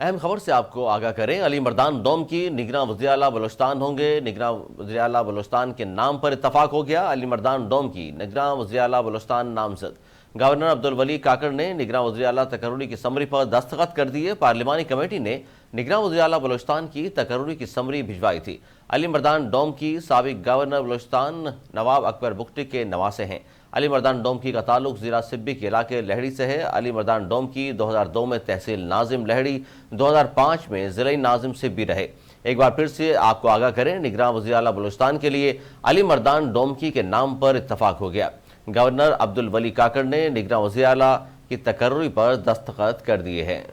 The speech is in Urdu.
اہم خبر سے آپ کو آگاہ کریں، علی مردان ڈوم کی نگراں وزیر اعلیٰ بلوچستان ہوں گے۔ نگراں وزیر اعلیٰ بلوچستان کے نام پر اتفاق ہو گیا۔ علی مردان ڈوم کی نگراں وزیر اعلیٰ بلوچستان نامزد گورنر عبدالولی کاکڑ نے نگراں وزیر اعلیٰ تقرری کی سمری پر دستخط کر دیے۔ پارلیمانی کمیٹی نے نگراں وزیر اعلیٰ بلوچستان کی تقرری کی سمری بھجوائی تھی۔ علی مردان ڈوم کی سابق گورنر بلوچستان نواب اکبر بگٹی کے نواسے ہیں۔ علی مردان ڈوم کی کا تعلق ضلع سبی کے علاقے لہڑی سے ہے۔ علی مردان ڈوم کی 2002 میں تحصیل ناظم لہڑی، 2005 میں ضلعی ناظم سبی رہے۔ ایک بار پھر سے آپ کو آگاہ کریں، نگراں وزیر اعلیٰ بلوچستان کے لیے علی مردان ڈومکی کے نام پر اتفاق ہو گیا۔ گورنر عبدالولی کاکڑ نے نگراں وزیر اعلیٰ کی تقرری پر دستخط کر دیے ہیں۔